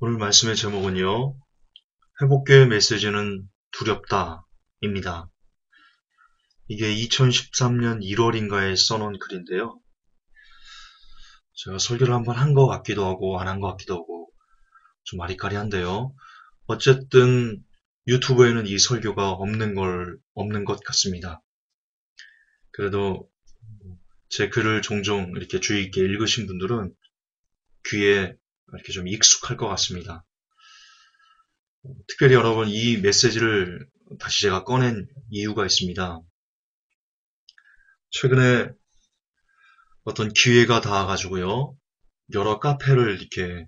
오늘 말씀의 제목은요, 회복교의 메시지는 두렵다, 입니다. 이게 2013년 1월인가에 써놓은 글인데요. 제가 설교를 한번 한 것 같기도 하고, 안 한 것 같기도 하고, 좀 아리까리한데요. 어쨌든, 유튜브에는 이 설교가 없는 것 같습니다. 그래도, 제 글을 종종 이렇게 주의 있게 읽으신 분들은 귀에 이렇게 좀 익숙할 것 같습니다. 특별히 여러분, 이 메시지를 다시 제가 꺼낸 이유가 있습니다. 최근에 어떤 기회가 닿아가지고요. 여러 카페를 이렇게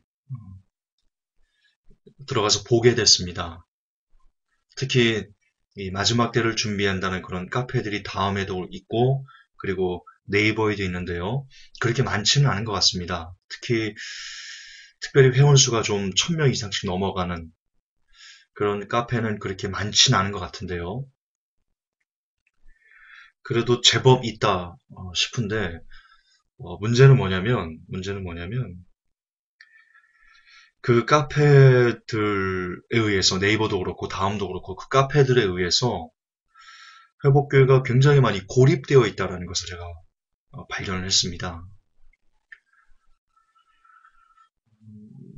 들어가서 보게 됐습니다. 특히 이 마지막 때를 준비한다는 그런 카페들이 다음에도 있고, 그리고 네이버에도 있는데요. 그렇게 많지는 않은 것 같습니다. 특별히 회원수가 좀 1000명 이상씩 넘어가는 그런 카페는 그렇게 많지는 않은 것 같은데요. 그래도 제법 있다 싶은데, 문제는 뭐냐면, 그 카페들에 의해서 네이버도 그렇고 다음도 그렇고 그 카페들에 의해서 회복교회가 굉장히 많이 고립되어 있다는 것을 제가 발견을 했습니다.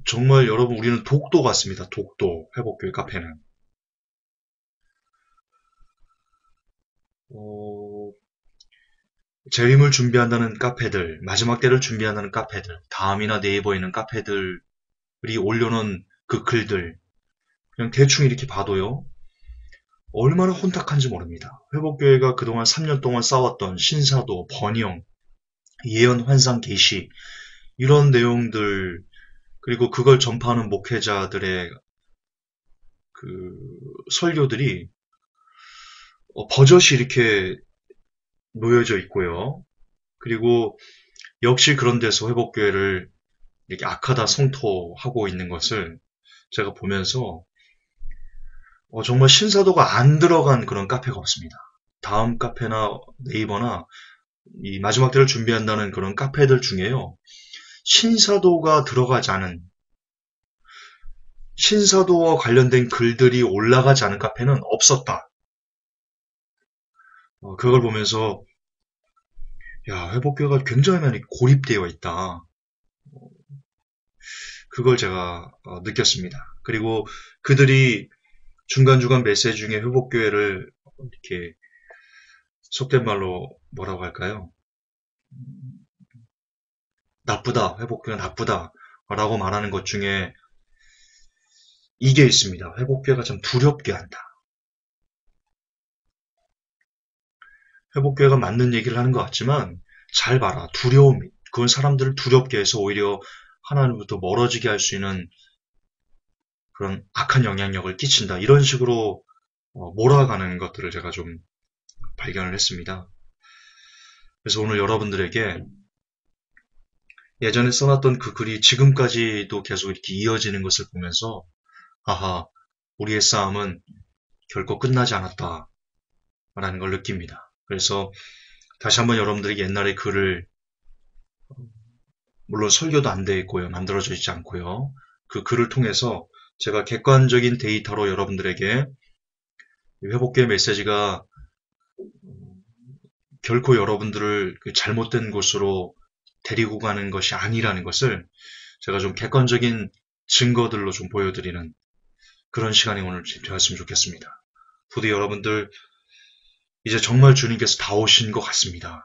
정말 여러분 우리는 독도 같습니다. 독도 회복교회 카페는 어, 재림을 준비한다는 카페들, 마지막 때를 준비한다는 카페들, 다음이나 네이버에 있는 카페들이 올려놓은 그 글들 그냥 대충 이렇게 봐도요. 얼마나 혼탁한지 모릅니다. 회복교회가 그동안 3년 동안 싸웠던 신사도, 번영, 예언 환상 계시 이런 내용들 그리고 그걸 전파하는 목회자들의 그 설교들이 버젓이 이렇게 놓여져 있고요. 그리고 역시 그런 데서 회복교회를 이렇게 악하다 성토하고 있는 것을 제가 보면서 정말 신사도가 안 들어간 그런 카페가 없습니다. 다음 카페나 네이버나 이 마지막 때를 준비한다는 그런 카페들 중에요. 신사도가 들어가지 않은 신사도와 관련된 글들이 올라가지 않은 카페는 없었다. 그걸 보면서 야, 회복교가 굉장히 많이 고립되어 있다. 그걸 제가 느꼈습니다. 그리고 그들이 중간중간 메시지 중에 회복교회를 이렇게 속된 말로 뭐라고 할까요? 나쁘다, 회복교가 나쁘다 라고 말하는 것 중에 이게 있습니다. 회복교가 참 두렵게 한다. 회복교회가 맞는 얘기를 하는 것 같지만 잘 봐라. 두려움. 그건 사람들을 두렵게 해서 오히려 하나님부터 멀어지게 할 수 있는 그런 악한 영향력을 끼친다. 이런 식으로 몰아가는 것들을 제가 좀 발견을 했습니다. 그래서 오늘 여러분들에게 예전에 써놨던 그 글이 지금까지도 계속 이렇게 이어지는 것을 보면서 아하, 우리의 싸움은 결코 끝나지 않았다라는 걸 느낍니다. 그래서 다시 한번 여러분들에게 옛날의 글을 물론 설교도 안 돼 있고요. 만들어져 있지 않고요. 그 글을 통해서 제가 객관적인 데이터로 여러분들에게 회복의 메시지가 결코 여러분들을 그 잘못된 곳으로 데리고 가는 것이 아니라는 것을 제가 좀 객관적인 증거들로 좀 보여드리는 그런 시간이 오늘 되었으면 좋겠습니다. 부디 여러분들 이제 정말 주님께서 다 오신 것 같습니다.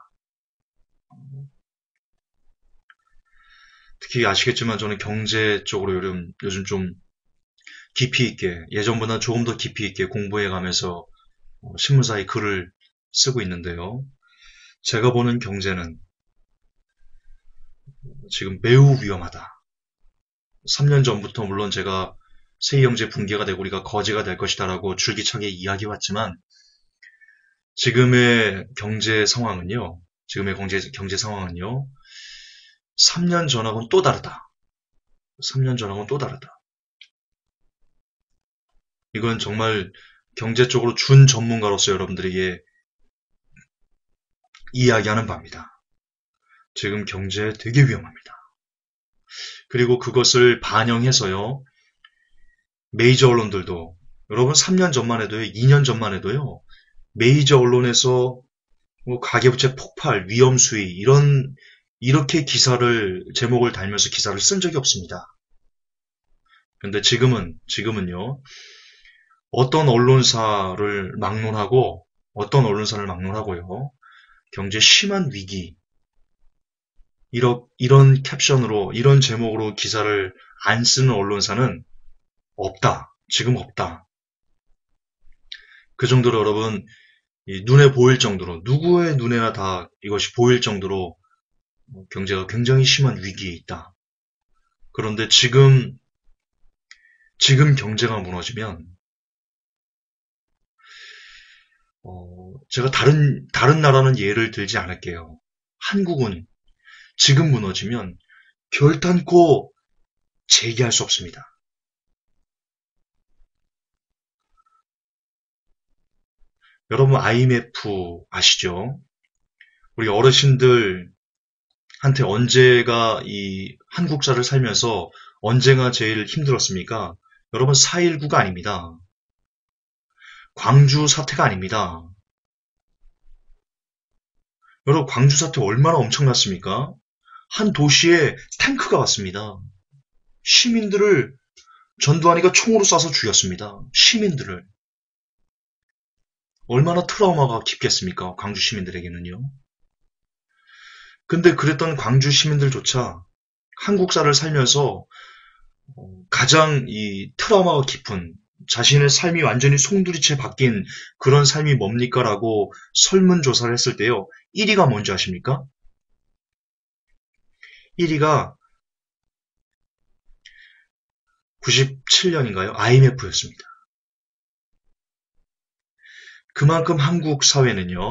특히 아시겠지만 저는 경제 쪽으로 요즘 좀 깊이 있게 예전보다 조금 더 깊이 있게 공부해 가면서 신문사에 글을 쓰고 있는데요. 제가 보는 경제는 지금 매우 위험하다. 3년 전부터 물론 제가 세계경제 붕괴가 되고 우리가 거지가 될 것이다라고 줄기차게 이야기해왔지만 지금의 경제 상황은요. 3년 전하고는 또 다르다. 3년 전하고는 또 다르다. 이건 정말 경제 쪽으로 준 전문가로서 여러분들에게 이야기하는 바입니다. 지금 경제 되게 위험합니다. 그리고 그것을 반영해서요. 메이저 언론들도 여러분 3년 전만 해도요, 2년 전만 해도요, 메이저 언론에서 뭐 가계부채 폭발, 위험 수위 이렇게 기사를 제목을 달면서 기사를 쓴 적이 없습니다. 근데 지금은요, 어떤 언론사를 막론하고요, 경제 심한 위기, 이런 캡션으로, 이런 제목으로 기사를 안 쓰는 언론사는 없다. 지금 없다. 그 정도로 여러분, 눈에 보일 정도로, 누구의 눈에나 다 이것이 보일 정도로 경제가 굉장히 심한 위기에 있다. 그런데 지금 경제가 무너지면, 제가 다른 나라는 예를 들지 않을게요. 한국은 지금 무너지면 결단코 재기할 수 없습니다. 여러분 IMF 아시죠? 우리 어르신들한테 언제가 이 한국사를 살면서 언제가 제일 힘들었습니까? 여러분 4.19가 아닙니다. 광주 사태가 아닙니다. 여러분 광주 사태 얼마나 엄청났습니까? 한 도시에 탱크가 왔습니다. 시민들을 전두환이가 총으로 쏴서 죽였습니다. 시민들을. 얼마나 트라우마가 깊겠습니까? 광주 시민들에게는요. 근데 그랬던 광주 시민들조차 한국사를 살면서 가장 이 트라우마가 깊은 자신의 삶이 완전히 송두리째 바뀐 그런 삶이 뭡니까? 라고 설문조사를 했을 때요. 1위가 뭔지 아십니까? 1위가 97년인가요? IMF였습니다. 그만큼 한국 사회는요.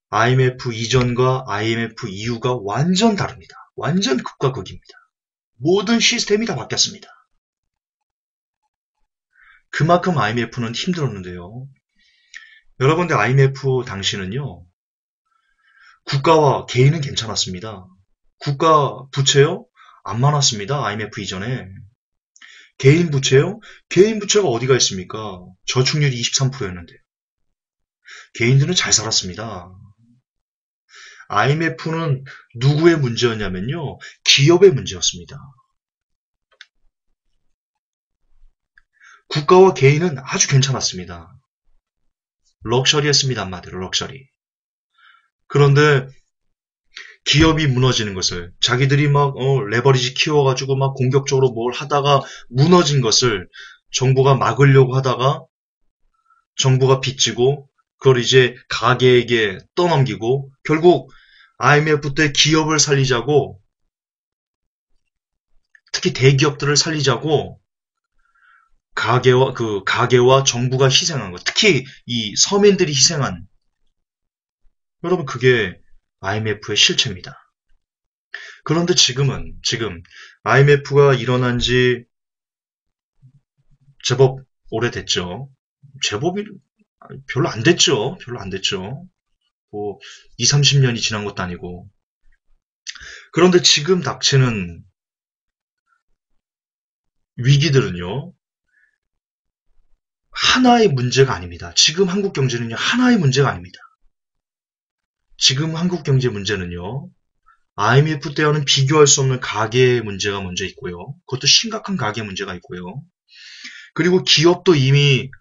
IMF 이전과 IMF 이후가 완전 다릅니다. 완전 극과 극입니다. 모든 시스템이 다 바뀌었습니다. 그만큼 IMF는 힘들었는데요. 여러분들 IMF 당시는요. 국가와 개인은 괜찮았습니다. 국가 부채요? 안 많았습니다. IMF 이전에. 개인 부채요? 개인 부채가 어디가 있습니까? 저축률이 23%였는데. 개인들은 잘 살았습니다. IMF는 누구의 문제였냐면요. 기업의 문제였습니다. 국가와 개인은 아주 괜찮았습니다. 럭셔리했습니다. 한마디로 럭셔리. 그런데 기업이 무너지는 것을 자기들이 막 레버리지 키워가지고 막 공격적으로 뭘 하다가 무너진 것을 정부가 막으려고 하다가 정부가 빚지고 그걸 이제 가게에게 떠넘기고 결국 IMF 때 기업을 살리자고 특히 대기업들을 살리자고 가게와 정부가 희생한 것, 특히 이 서민들이 희생한 여러분 그게 IMF의 실체입니다. 그런데 지금 IMF가 일어난 지 제법 오래됐죠. 제법이 별로 안 됐죠. 뭐 2, 30년이 지난 것도 아니고. 그런데 지금 닥치는 위기들은요. 하나의 문제가 아닙니다. 지금 한국 경제는요. 하나의 문제가 아닙니다. 지금 한국 경제 문제는요. IMF 때와는 비교할 수 없는 가계 문제가 먼저 있고요. 그것도 심각한 가계 문제가 있고요. 그리고 기업도 이미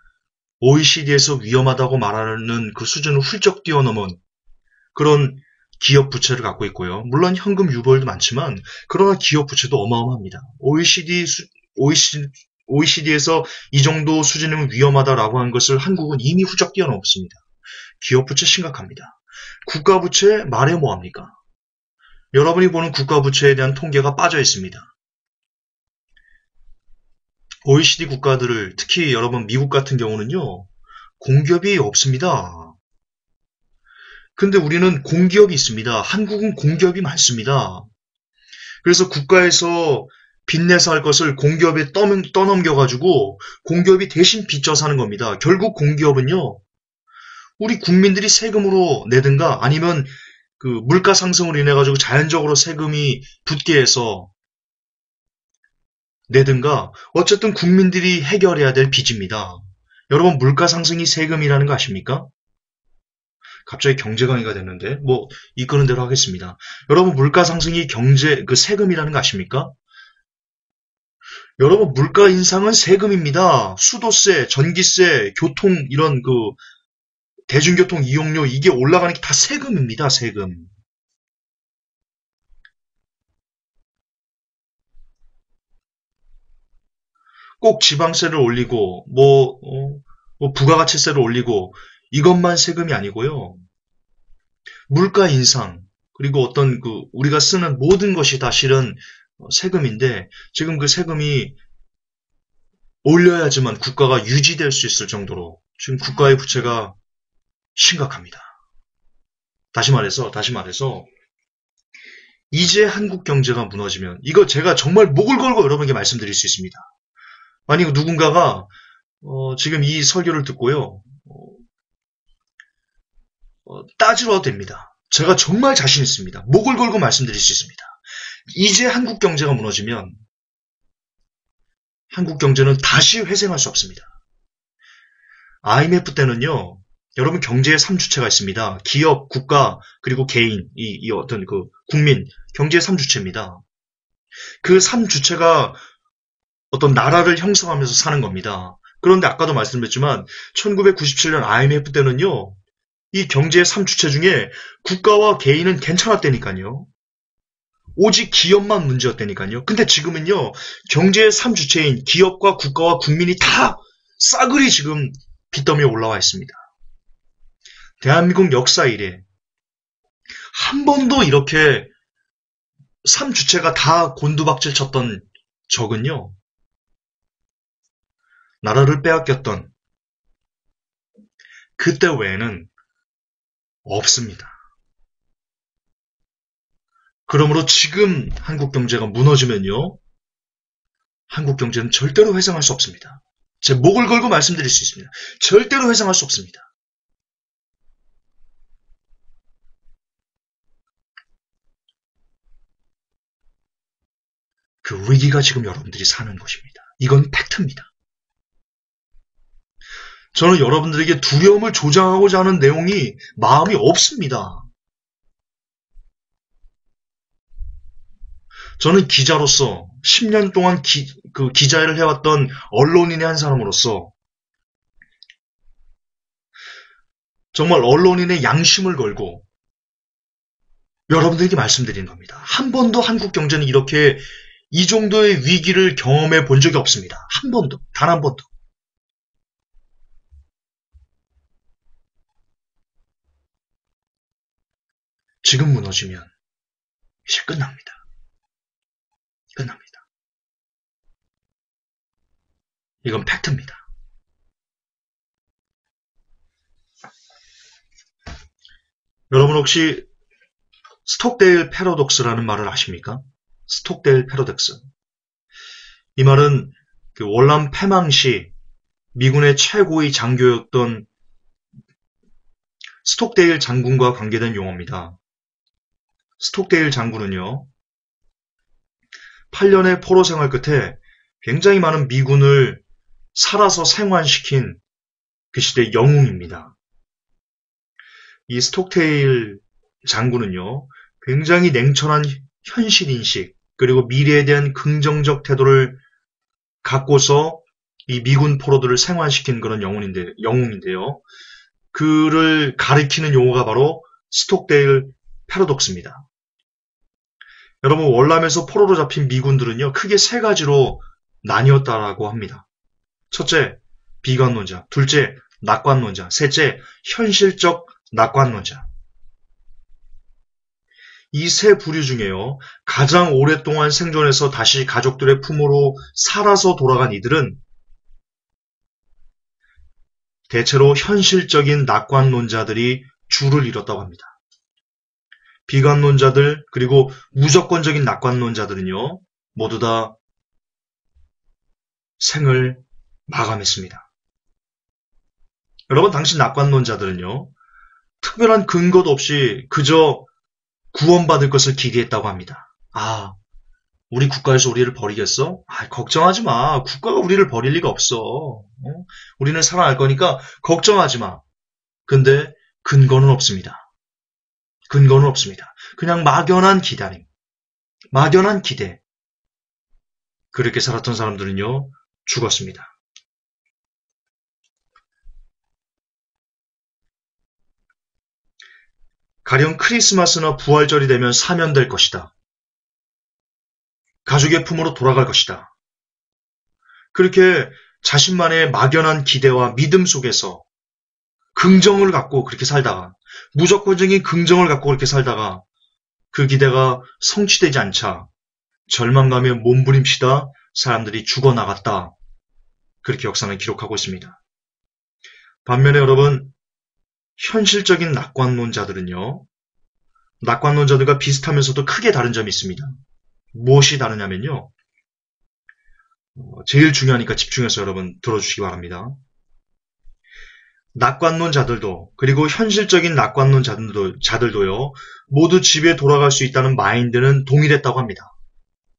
OECD에서 위험하다고 말하는 그 수준을 훌쩍 뛰어넘은 그런 기업 부채를 갖고 있고요. 물론 현금 유보율도 많지만 그러나 기업 부채도 어마어마합니다. OECD에서 이 정도 수준이면 위험하다라고 한 것을 한국은 이미 훌쩍 뛰어넘었습니다. 기업 부채 심각합니다. 국가 부채 말해 뭐합니까? 여러분이 보는 국가 부채에 대한 통계가 빠져 있습니다. OECD 국가들을 특히 여러분 미국 같은 경우는요. 공기업이 없습니다. 근데 우리는 공기업이 있습니다. 한국은 공기업이 많습니다. 그래서 국가에서 빚내서 할 것을 공기업에 떠넘겨가지고 공기업이 대신 빚져서 하는 겁니다. 결국 공기업은요. 우리 국민들이 세금으로 내든가 아니면 그 물가 상승으로 인해 가지고 자연적으로 세금이 붙게 해서 내든가 어쨌든 국민들이 해결해야 될 빚입니다. 여러분 물가 상승이 세금이라는 거 아십니까? 갑자기 경제 강의가 됐는데 뭐 이끄는 대로 하겠습니다. 여러분 물가 상승이 세금이라는 거 아십니까? 여러분 물가 인상은 세금입니다. 수도세, 전기세, 교통 이런 대중교통 이용료 이게 올라가는 게 다 세금입니다. 세금. 꼭 지방세를 올리고 뭐 부가가치세를 올리고 이것만 세금이 아니고요. 물가 인상 그리고 어떤 우리가 쓰는 모든 것이 다 실은 세금인데 지금 그 세금이 올려야지만 국가가 유지될 수 있을 정도로 지금 국가의 부채가 심각합니다. 다시 말해서 이제 한국 경제가 무너지면 이거 제가 정말 목을 걸고 여러분에게 말씀드릴 수 있습니다. 만약 누군가가 지금 이 설교를 듣고요. 따지러 와도 됩니다. 제가 정말 자신 있습니다. 목을 걸고 말씀드릴 수 있습니다. 이제 한국 경제가 무너지면 한국 경제는 다시 회생할 수 없습니다. IMF 때는요. 여러분 경제의 3주체가 있습니다. 기업, 국가, 그리고 개인, 이 어떤 국민, 경제의 3주체입니다. 그 3주체가 어떤 나라를 형성하면서 사는 겁니다. 그런데 아까도 말씀드렸지만 1997년 IMF 때는요. 이 경제의 3주체 중에 국가와 개인은 괜찮았다니까요. 오직 기업만 문제였다니까요. 근데 지금은요. 경제의 3주체인 기업과 국가와 국민이 다 싸그리 지금 빚더미에 올라와 있습니다. 대한민국 역사 이래 한 번도 이렇게 3주체가 다 곤두박질 쳤던 적은요. 나라를 빼앗겼던 그때 외에는 없습니다. 그러므로 지금 한국 경제가 무너지면요. 한국 경제는 절대로 회생할 수 없습니다. 제 목을 걸고 말씀드릴 수 있습니다. 절대로 회생할 수 없습니다. 그 위기가 지금 여러분들이 사는 것입니다. 이건 팩트입니다. 저는 여러분들에게 두려움을 조장하고자 하는 내용이 마음이 없습니다. 저는 기자로서 10년 동안 기자를 해왔던 언론인의 한 사람으로서 정말 언론인의 양심을 걸고 여러분들에게 말씀드리는 겁니다. 한 번도 한국 경제는 이렇게 이 정도의 위기를 경험해 본 적이 없습니다. 한 번도, 단 한 번도. 지금 무너지면 이제 끝납니다. 끝납니다. 이건 팩트입니다. 여러분 혹시 스톡데일 패러독스라는 말을 아십니까? 스톡데일 패러독스. 이 말은 월남 패망 시 미군의 최고의 장교였던 스톡데일 장군과 관계된 용어입니다. 스톡데일 장군은요. 8년의 포로 생활 끝에 굉장히 많은 미군을 살아서 생환시킨 그 시대의 영웅입니다. 이 스톡데일 장군은요. 굉장히 냉철한 현실인식 그리고 미래에 대한 긍정적 태도를 갖고서 이 미군 포로들을 생환시킨 그런 영웅인데요. 그를 가리키는 용어가 바로 스톡데일 패러독스입니다. 여러분 월남에서 포로로 잡힌 미군들은요. 크게 세 가지로 나뉘었다라고 합니다. 첫째, 비관론자. 둘째, 낙관론자. 셋째, 현실적 낙관론자. 이 세 부류 중에요. 가장 오랫동안 생존해서 다시 가족들의 품으로 살아서 돌아간 이들은 대체로 현실적인 낙관론자들이 주를 이뤘다고 합니다. 비관론자들 그리고 무조건적인 낙관론자들은요. 모두 다 생을 마감했습니다. 여러분 당시 낙관론자들은요. 특별한 근거도 없이 그저 구원받을 것을 기대했다고 합니다. 우리 국가에서 우리를 버리겠어? 걱정하지 마. 국가가 우리를 버릴 리가 없어. 우리는 살아날 거니까 걱정하지 마. 근데 근거는 없습니다. 근거는 없습니다. 그냥 막연한 기다림, 막연한 기대. 그렇게 살았던 사람들은요, 죽었습니다. 가령 크리스마스나 부활절이 되면 사면될 것이다. 가족의 품으로 돌아갈 것이다. 그렇게 자신만의 막연한 기대와 믿음 속에서 긍정을 갖고 그렇게 살다가, 무조건적인 긍정을 갖고 그렇게 살다가 그 기대가 성취되지 않자 절망감에 몸부림치다 사람들이 죽어나갔다. 그렇게 역사는 기록하고 있습니다. 반면에 여러분, 현실적인 낙관론자들은요, 낙관론자들과 비슷하면서도 크게 다른 점이 있습니다. 무엇이 다르냐면요, 제일 중요하니까 집중해서 여러분 들어주시기 바랍니다. 낙관론자들도, 그리고 현실적인 낙관론자들도요, 모두 집에 돌아갈 수 있다는 마인드는 동일했다고 합니다.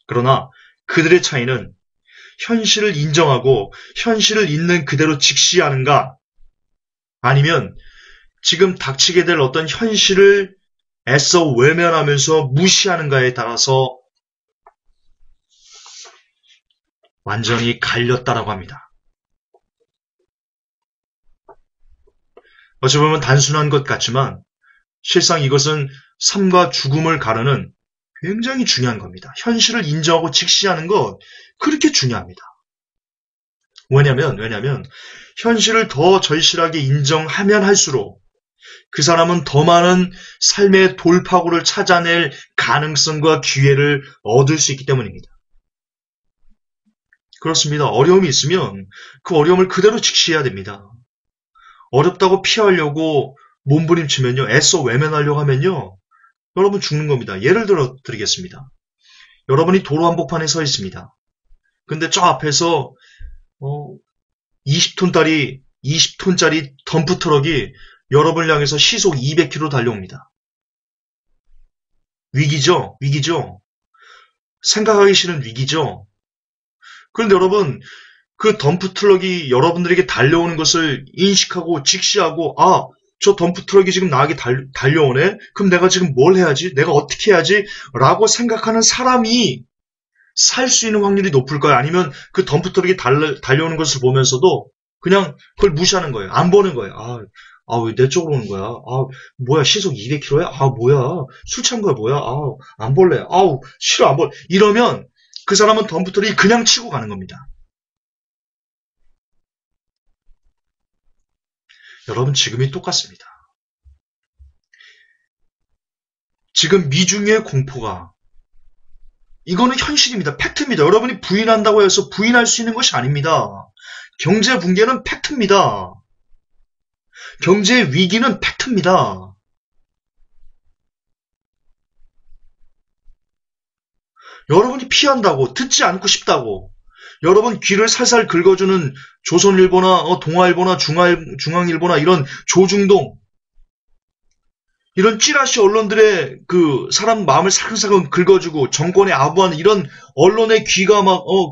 그러나 그들의 차이는 현실을 인정하고 현실을 있는 그대로 직시하는가, 아니면 지금 닥치게 될 어떤 현실을 애써 외면하면서 무시하는가에 따라서 완전히 갈렸다라고 합니다. 어찌 보면 단순한 것 같지만 실상 이것은 삶과 죽음을 가르는 굉장히 중요한 겁니다. 현실을 인정하고 직시하는 것, 그렇게 중요합니다. 왜냐면 현실을 더 절실하게 인정하면 할수록 그 사람은 더 많은 삶의 돌파구를 찾아낼 가능성과 기회를 얻을 수 있기 때문입니다. 그렇습니다. 어려움이 있으면 그 어려움을 그대로 직시해야 됩니다. 어렵다고 피하려고 몸부림치면요, 애써 외면하려고 하면요, 여러분 죽는 겁니다. 예를 들어 드리겠습니다. 여러분이 도로 한복판에 서 있습니다. 근데 저 앞에서 20톤짜리 덤프 트럭이 여러분을 향해서 시속 200km 달려옵니다. 위기죠? 생각하기 싫은 위기죠? 그런데 여러분, 그 덤프 트럭이 여러분들에게 달려오는 것을 인식하고 직시하고, 저 덤프 트럭이 지금 나에게 달려오네? 그럼 내가 지금 뭘 해야지? 내가 어떻게 해야지? 라고 생각하는 사람이 살 수 있는 확률이 높을까요? 아니면 그 덤프 트럭이 달려오는 것을 보면서도 그냥 그걸 무시하는 거예요. 안 보는 거예요. 왜 내 쪽으로 오는 거야? 뭐야, 시속 200km야? 뭐야, 술 취한 거야, 뭐야? 안 볼래. 싫어, 안 볼래. 이러면 그 사람은 덤프 트럭이 그냥 치고 가는 겁니다. 여러분, 지금이 똑같습니다. 지금 미중의 공포가, 이거는 현실입니다. 팩트입니다. 여러분이 부인한다고 해서 부인할 수 있는 것이 아닙니다. 경제 붕괴는 팩트입니다. 경제 위기는 팩트입니다. 여러분이 피한다고, 듣지 않고 싶다고, 여러분 귀를 살살 긁어주는 조선일보나 동아일보나 중앙일보나 이런 조중동, 이런 찌라시 언론들의 그 사람 마음을 사근사근 긁어주고 정권에 아부하는 이런 언론의 귀가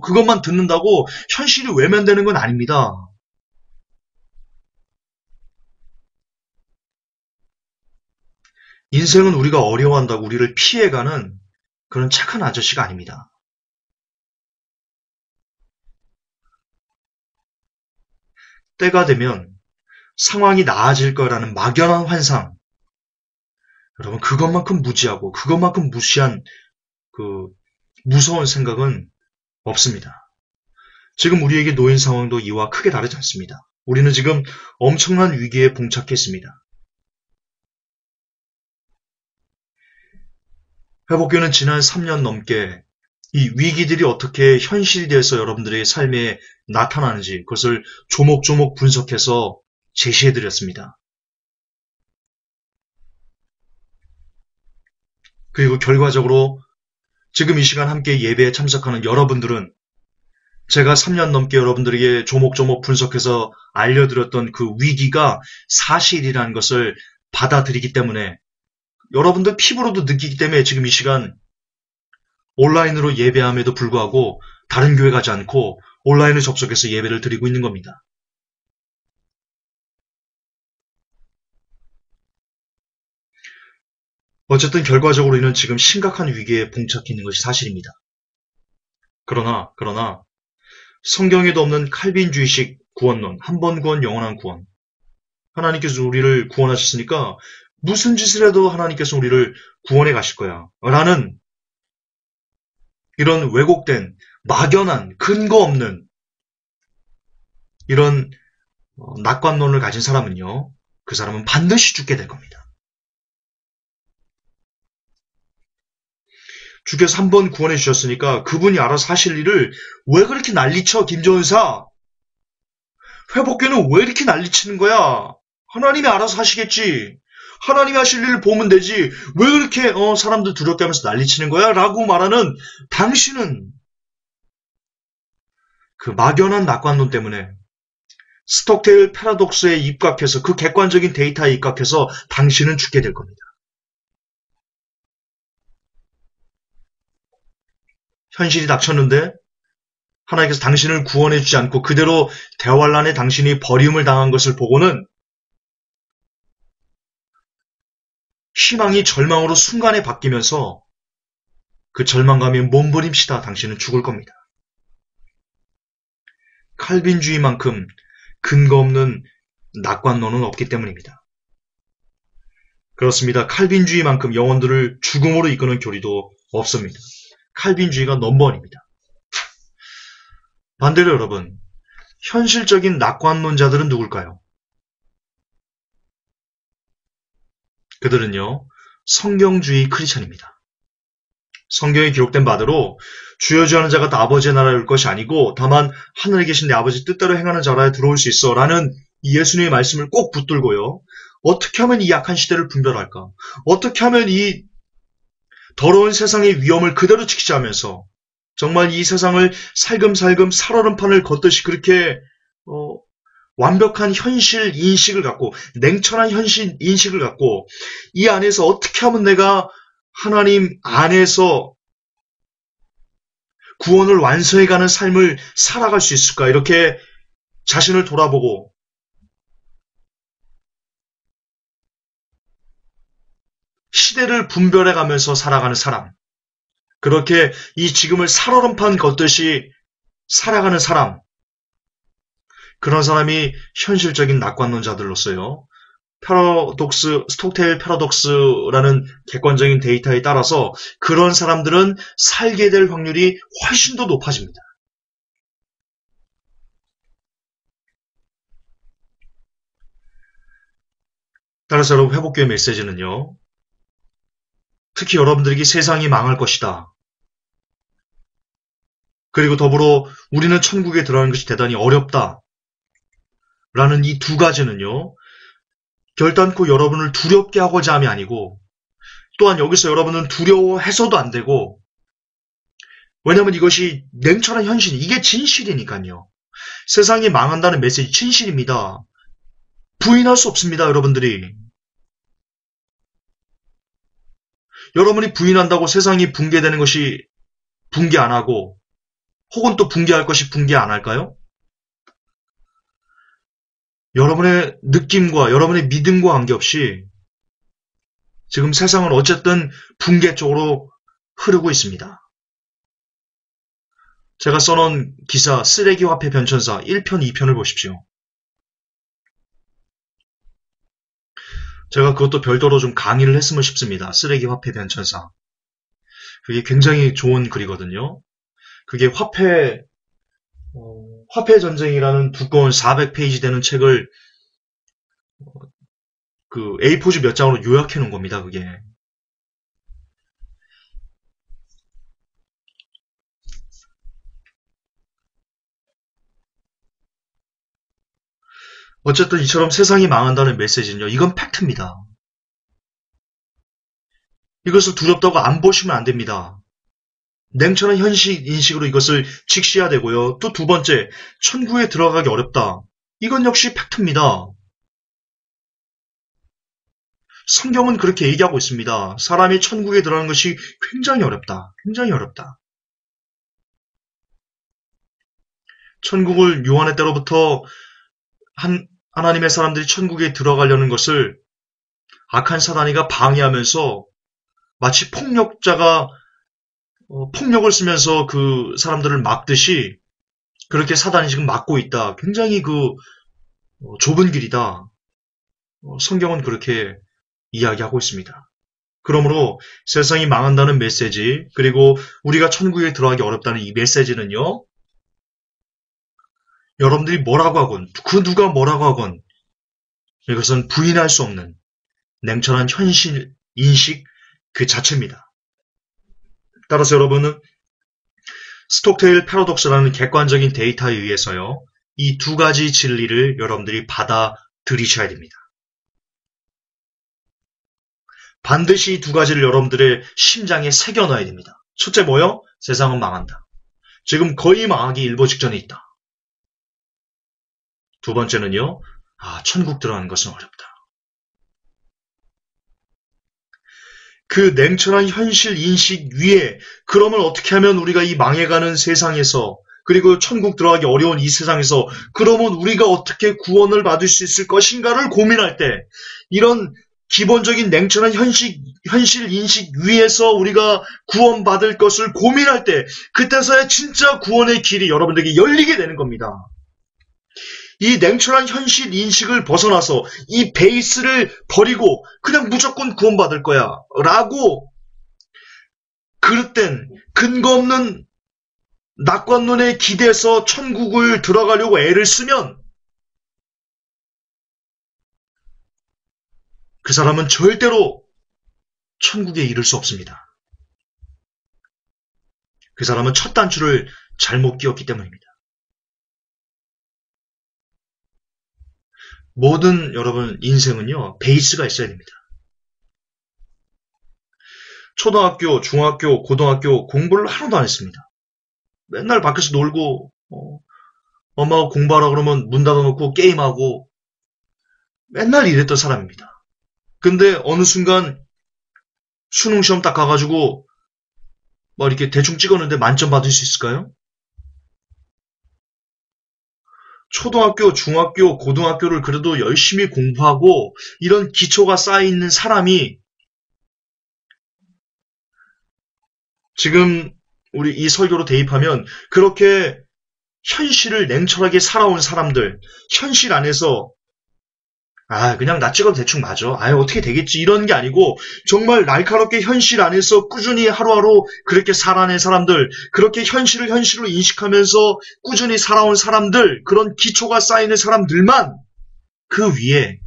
그것만 듣는다고 현실이 외면되는 건 아닙니다. 인생은 우리가 어려워한다고 우리를 피해가는 그런 착한 아저씨가 아닙니다. 때가 되면 상황이 나아질 거라는 막연한 환상, 여러분, 그것만큼 무지하고 그것만큼 무시한 그 무서운 생각은 없습니다. 지금 우리에게 놓인 상황도 이와 크게 다르지 않습니다. 우리는 지금 엄청난 위기에 봉착했습니다. 회복교는 지난 3년 넘게 이 위기들이 어떻게 현실이 돼서 여러분들의 삶에 나타나는지 그것을 조목조목 분석해서 제시해드렸습니다. 그리고 결과적으로 지금 이 시간 함께 예배에 참석하는 여러분들은 제가 3년 넘게 여러분들에게 조목조목 분석해서 알려드렸던 그 위기가 사실이라는 것을 받아들이기 때문에, 여러분들 피부로도 느끼기 때문에 지금 이 시간 온라인으로 예배함에도 불구하고 다른 교회 가지 않고 온라인을 접속해서 예배를 드리고 있는 겁니다. 어쨌든 결과적으로 이는 지금 심각한 위기에 봉착해 있는 것이 사실입니다. 그러나 성경에도 없는 칼빈주의식 구원론, 한 번 구원, 영원한 구원. 하나님께서 우리를 구원하셨으니까 무슨 짓을 해도 하나님께서 우리를 구원해 가실 거야. 라는 이런 왜곡된, 막연한, 근거 없는 이런 낙관론을 가진 사람은요, 그 사람은 반드시 죽게 될 겁니다. 주께서 한 번 구원해 주셨으니까 그분이 알아서 하실 일을 왜 그렇게 난리쳐, 김전사? 회복교는 왜 이렇게 난리치는 거야? 하나님이 알아서 하시겠지. 하나님이 하실 일을 보면 되지. 왜 그렇게 사람들 두렵게 하면서 난리치는 거야? 라고 말하는 당신은 그 막연한 낙관론 때문에 스톡데일 패러독스에 입각해서 그 객관적인 데이터에 입각해서 당신은 죽게 될 겁니다. 현실이 닥쳤는데 하나님께서 당신을 구원해 주지 않고 그대로 대환란에 당신이 버림을 당한 것을 보고는 희망이 절망으로 순간에 바뀌면서 그 절망감이 몸부림치다 당신은 죽을 겁니다. 칼빈주의만큼 근거 없는 낙관론은 없기 때문입니다. 그렇습니다. 칼빈주의만큼 영혼들을 죽음으로 이끄는 교리도 없습니다. 칼빈주의가 넘버원입니다. 반대로 여러분, 현실적인 낙관론자들은 누굴까요? 그들은요, 성경주의 크리스천입니다. 성경에 기록된 바대로 주여 주여 하는 자가 다 아버지의 나라에 올 것이 아니고 다만 하늘에 계신 내 아버지 뜻대로 행하는 자라에 들어올 수 있어 라는 이 예수님의 말씀을 꼭 붙들고요. 어떻게 하면 이 약한 시대를 분별할까? 어떻게 하면 이 더러운 세상의 위험을 그대로 지키자면서 정말 이 세상을 살금살금 살얼음판을 걷듯이 그렇게 완벽한 현실 인식을 갖고 냉철한 현실 인식을 갖고 이 안에서 어떻게 하면 내가 하나님 안에서 구원을 완성해가는 삶을 살아갈 수 있을까? 이렇게 자신을 돌아보고 시대를 분별해가면서 살아가는 사람, 그렇게 이 지금을 살얼음판 걷듯이 살아가는 사람, 그런 사람이 현실적인 낙관론자들로서요. 스톡데일 패러독스라는 객관적인 데이터에 따라서 그런 사람들은 살게 될 확률이 훨씬 더 높아집니다. 따라서 여러분, 회복교회 메시지는요. 특히 여러분들에게 세상이 망할 것이다. 그리고 더불어 우리는 천국에 들어가는 것이 대단히 어렵다. 라는 이 두 가지는요. 결단코 여러분을 두렵게 하고자 함이 아니고 또한 여기서 여러분은 두려워해서도 안 되고 왜냐하면 이것이 냉철한 현실, 이게 진실이니까요. 세상이 망한다는 메시지 진실입니다. 부인할 수 없습니다. 여러분들이. 여러분이 부인한다고 세상이 붕괴되는 것이 붕괴 안 하고 혹은 또 붕괴할 것이 붕괴 안 할까요? 여러분의 느낌과 여러분의 믿음과 관계없이 지금 세상은 어쨌든 붕괴 쪽으로 흐르고 있습니다. 제가 써놓은 기사 쓰레기 화폐 변천사 1편, 2편을 보십시오. 제가 그것도 별도로 좀 강의를 했으면 싶습니다. 쓰레기 화폐 변천사. 그게 굉장히 좋은 글이거든요. 그게 화폐 전쟁이라는 두꺼운 400페이지 되는 책을 그 A4지 몇 장으로 요약해 놓은 겁니다. 그게. 어쨌든 이처럼 세상이 망한다는 메시지는요. 이건 팩트입니다. 이것을 두렵다고 안 보시면 안 됩니다. 냉철한 현실 인식으로 이것을 직시해야 되고요. 또 두 번째, 천국에 들어가기 어렵다. 이건 역시 팩트입니다. 성경은 그렇게 얘기하고 있습니다. 사람이 천국에 들어가는 것이 굉장히 어렵다. 굉장히 어렵다. 천국을 요한의 때로부터 하나님의 사람들이 천국에 들어가려는 것을 악한 사단이가 방해하면서 마치 폭력자가 폭력을 쓰면서 그 사람들을 막듯이 그렇게 사단이 지금 막고 있다. 굉장히 좁은 길이다. 성경은 그렇게 이야기하고 있습니다. 그러므로 세상이 망한다는 메시지, 그리고 우리가 천국에 들어가기 어렵다는 이 메시지는요, 여러분들이 뭐라고 하건, 그 누가 뭐라고 하건, 이것은 부인할 수 없는 냉철한 현실 인식 그 자체입니다. 따라서 여러분은 스톡데일 패러독스라는 객관적인 데이터에 의해서요, 이 두 가지 진리를 여러분들이 받아들이셔야 됩니다. 반드시 이 두 가지를 여러분들의 심장에 새겨놔야 됩니다. 첫째 뭐요? 세상은 망한다. 지금 거의 망하기 일보 직전에 있다. 두 번째는요, 천국 들어가는 것은 어렵다. 그 냉철한 현실 인식 위에 그러면 어떻게 하면 우리가 이 망해가는 세상에서 그리고 천국 들어가기 어려운 이 세상에서 그러면 우리가 어떻게 구원을 받을 수 있을 것인가를 고민할 때 이런 기본적인 냉철한 현실 인식 위에서 우리가 구원받을 것을 고민할 때 그때서야 진짜 구원의 길이 여러분들에게 열리게 되는 겁니다. 이 냉철한 현실 인식을 벗어나서 이 베이스를 버리고 그냥 무조건 구원받을 거야 라고 그릇된 근거 없는 낙관론에 기대서 천국을 들어가려고 애를 쓰면 그 사람은 절대로 천국에 이를 수 없습니다. 그 사람은 첫 단추를 잘못 끼웠기 때문입니다. 모든 여러분 인생은요, 베이스가 있어야 됩니다. 초등학교, 중학교, 고등학교 공부를 하나도 안 했습니다. 맨날 밖에서 놀고 엄마가 공부하라 그러면 문 닫아놓고 게임하고 맨날 이랬던 사람입니다. 근데 어느 순간 수능 시험 딱 가가지고 막 이렇게 대충 찍었는데 만점 받을 수 있을까요? 초등학교, 중학교, 고등학교를 그래도 열심히 공부하고 이런 기초가 쌓여있는 사람이 지금 우리 이 설교로 대입하면 그렇게 현실을 냉철하게 살아온 사람들, 현실 안에서 그냥 나 찍어도 대충 맞아. 어떻게 되겠지. 이런 게 아니고 정말 날카롭게 현실 안에서 꾸준히 하루하루 그렇게 살아낸 사람들, 그렇게 현실을 현실로 인식하면서 꾸준히 살아온 사람들, 그런 기초가 쌓이는 사람들만 그 위에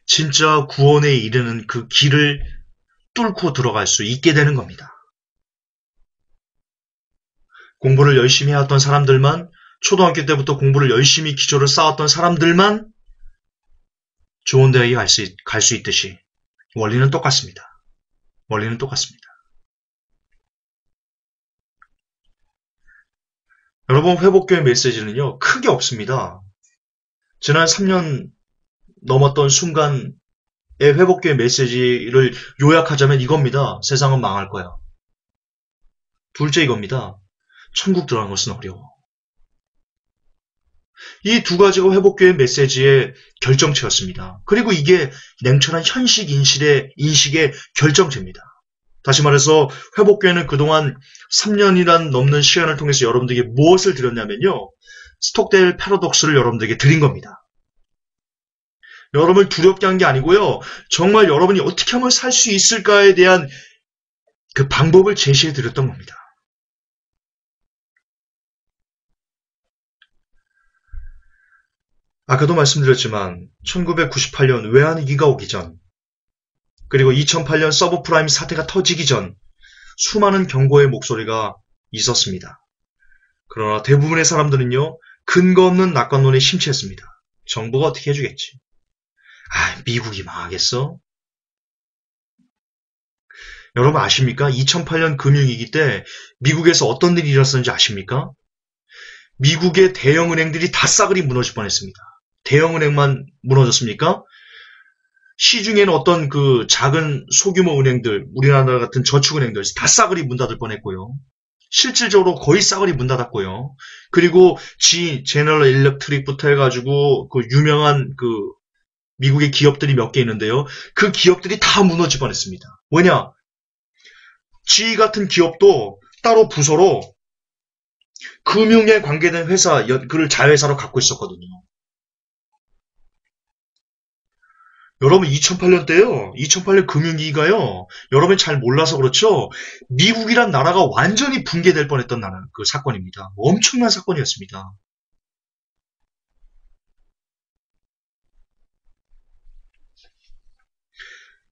진짜 구원에 이르는 그 길을 뚫고 들어갈 수 있게 되는 겁니다. 공부를 열심히 해왔던 사람들만, 초등학교 때부터 공부를 열심히 기초를 쌓았던 사람들만 좋은 대학에 갈 수 있듯이 원리는 똑같습니다. 원리는 똑같습니다. 여러분, 회복교회 메시지는요, 크게 없습니다. 지난 3년 넘었던 순간의 회복교회 메시지를 요약하자면 이겁니다. 세상은 망할 거야. 둘째 이겁니다. 천국 들어가는 것은 어려워. 이 두 가지가 회복교회 메시지의 결정체였습니다. 그리고 이게 냉철한 현실 인식의 결정체입니다. 다시 말해서 회복교회는 그동안 3년이란 넘는 시간을 통해서 여러분들에게 무엇을 드렸냐면요. 스톡데일 패러독스를 여러분들에게 드린 겁니다. 여러분을 두렵게 한 게 아니고요. 정말 여러분이 어떻게 하면 살 수 있을까에 대한 그 방법을 제시해 드렸던 겁니다. 아까도 말씀드렸지만 1998년 외환위기가 오기 전, 그리고 2008년 서브프라임 사태가 터지기 전 수많은 경고의 목소리가 있었습니다. 그러나 대부분의 사람들은요, 근거 없는 낙관론에 심취했습니다. 정부가 어떻게 해주겠지. 미국이 망하겠어? 여러분 아십니까? 2008년 금융위기 때 미국에서 어떤 일이 일어났는지 아십니까? 미국의 대형 은행들이 다 싸그리 무너질 뻔했습니다. 대형은행만 무너졌습니까? 시중에는 어떤 그 작은 소규모 은행들, 우리나라 같은 저축은행들 다 싸그리 문 닫을 뻔했고요. 실질적으로 거의 싸그리 문 닫았고요. 그리고 제너럴 일렉트릭부터 해가지고 그 유명한 그 미국의 기업들이 몇 개 있는데요. 그 기업들이 다 무너질 뻔했습니다. 왜냐? GE 같은 기업도 따로 부서로 금융에 관계된 회사, 그를 자회사로 갖고 있었거든요. 여러분 2008년 때요. 2008년 금융위기가요. 여러분이 잘 몰라서 그렇죠. 미국이란 나라가 완전히 붕괴될 뻔했던 그 사건입니다. 엄청난 사건이었습니다.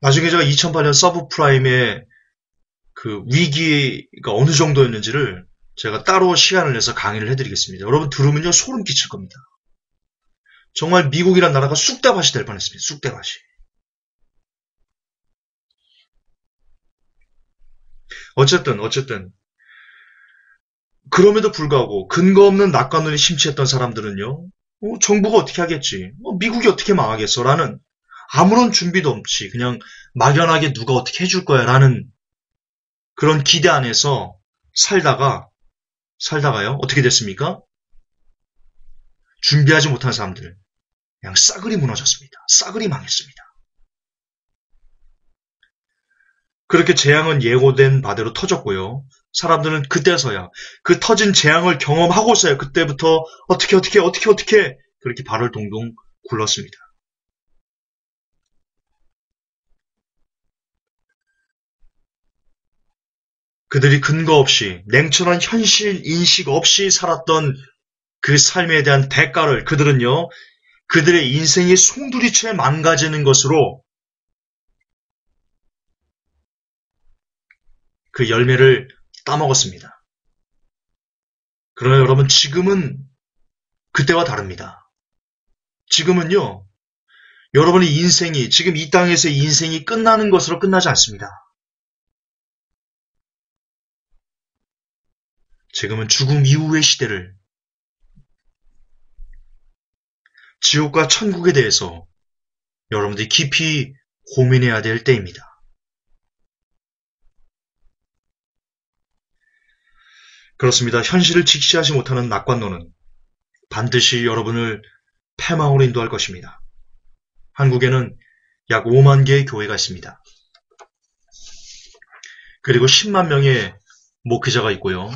나중에 제가 2008년 서브프라임의 그 위기가 어느 정도였는지를 제가 따로 시간을 내서 강의를 해드리겠습니다. 여러분 들으면요 소름 끼칠 겁니다. 정말 미국이란 나라가 쑥대밭이 될 뻔했습니다. 쑥대밭이. 어쨌든 그럼에도 불구하고 근거 없는 낙관론이 심취했던 사람들은요. 정부가 어떻게 하겠지? 미국이 어떻게 망하겠어? 라는 아무런 준비도 없이 그냥 막연하게 누가 어떻게 해줄 거야 라는 그런 기대 안에서 살다가요. 어떻게 됐습니까? 준비하지 못한 사람들 그냥 싸그리 무너졌습니다. 싸그리 망했습니다. 그렇게 재앙은 예고된 바대로 터졌고요. 사람들은 그때서야 그 터진 재앙을 경험하고서야 그때부터 어떻게 그렇게 발을 동동 굴렀습니다. 그들이 근거 없이 냉철한 현실 인식 없이 살았던 그 삶에 대한 대가를 그들은요. 그들의 인생이 송두리째 망가지는 것으로 그 열매를 따먹었습니다. 그러나 여러분 지금은 그때와 다릅니다. 지금은요. 여러분의 인생이 지금 이 땅에서 인생이 끝나는 것으로 끝나지 않습니다. 지금은 죽음 이후의 시대를 지옥과 천국에 대해서 여러분들이 깊이 고민해야 될 때입니다. 그렇습니다. 현실을 직시하지 못하는 낙관론은 반드시 여러분을 패망으로 인도할 것입니다. 한국에는 약 5만 개의 교회가 있습니다. 그리고 10만 명의 목회자가 있고요.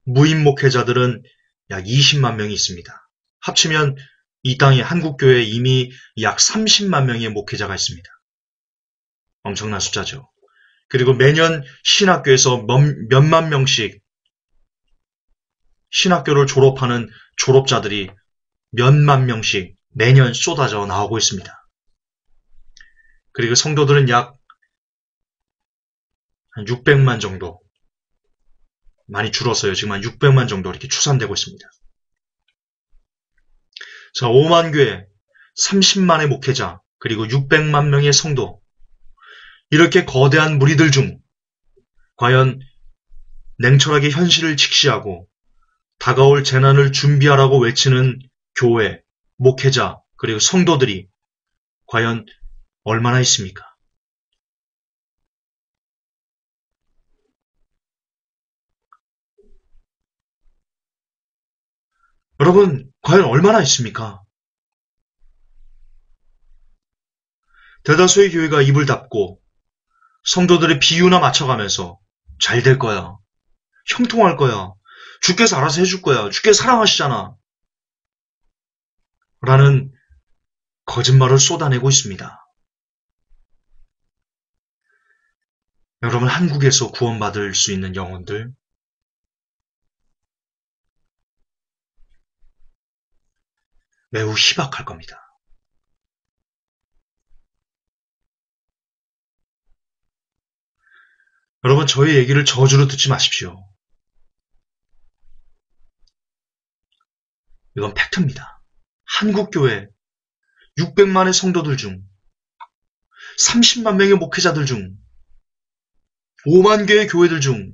무임 목회자들은 약 20만 명이 있습니다. 합치면 이 땅에 한국교회에 이미 약 30만 명의 목회자가 있습니다. 엄청난 숫자죠. 그리고 매년 신학교에서 몇만 명씩 신학교를 졸업하는 졸업자들이 몇만 명씩 매년 쏟아져 나오고 있습니다. 그리고 성도들은 약 600만 정도, 많이 줄었어요. 지금 한 600만 정도 이렇게 추산되고 있습니다. 자, 5만 교회, 30만의 목회자, 그리고 600만 명의 성도, 이렇게 거대한 무리들 중 과연 냉철하게 현실을 직시하고 다가올 재난을 준비하라고 외치는 교회, 목회자, 그리고 성도들이 과연 얼마나 있습니까? 여러분, 과연 얼마나 있습니까? 대다수의 교회가 입을 닫고 성도들의 비유나 맞춰가면서 잘 될 거야. 형통할 거야. 주께서 알아서 해줄 거야. 주께서 사랑하시잖아. 라는 거짓말을 쏟아내고 있습니다. 여러분, 한국에서 구원받을 수 있는 영혼들, 매우 희박할 겁니다. 여러분, 저희 얘기를 저주로 듣지 마십시오. 이건 팩트입니다. 한국교회 600만의 성도들 중 30만 명의 목회자들 중 5만 개의 교회들 중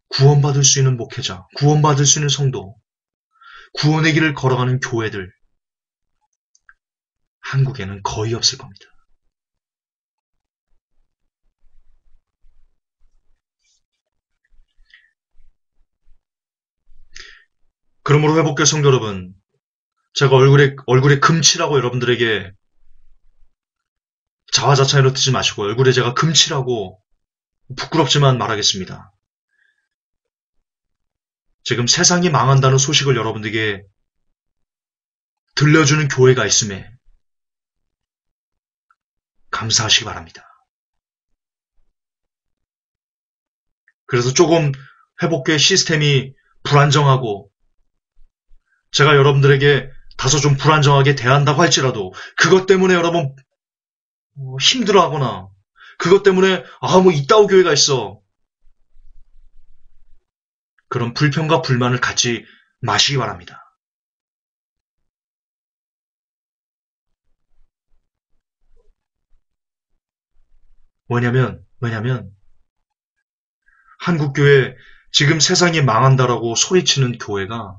구원받을 수 있는 목회자, 구원받을 수 있는 성도, 구원의 길을 걸어가는 교회들, 한국에는 거의 없을 겁니다. 그러므로 회복교회 성도 여러분, 제가 얼굴에 금칠하고 여러분들에게 자화자찬으로 듣지 마시고 얼굴에 제가 금칠하고 부끄럽지만 말하겠습니다. 지금 세상이 망한다는 소식을 여러분들에게 들려주는 교회가 있음에 감사하시기 바랍니다. 그래서 조금 회복교회 시스템이 불안정하고 제가 여러분들에게 다소 좀 불안정하게 대한다고 할지라도 그것 때문에 여러분 힘들어하거나 그것 때문에 뭐 이따오 교회가 있어. 그런 불평과 불만을 갖지 마시기 바랍니다. 왜냐면 한국교회 지금 세상이 망한다라고 소리치는 교회가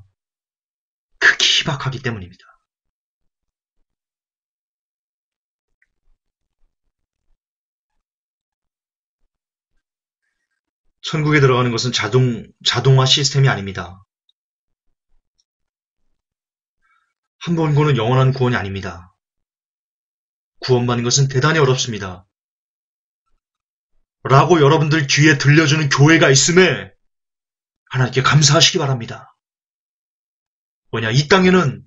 극히 희박하기 때문입니다. 천국에 들어가는 것은 자동화 시스템이 아닙니다. 한 번 구원은 영원한 구원이 아닙니다. 구원받는 것은 대단히 어렵습니다. 라고 여러분들 귀에 들려주는 교회가 있음에 하나님께 감사하시기 바랍니다. 이 땅에는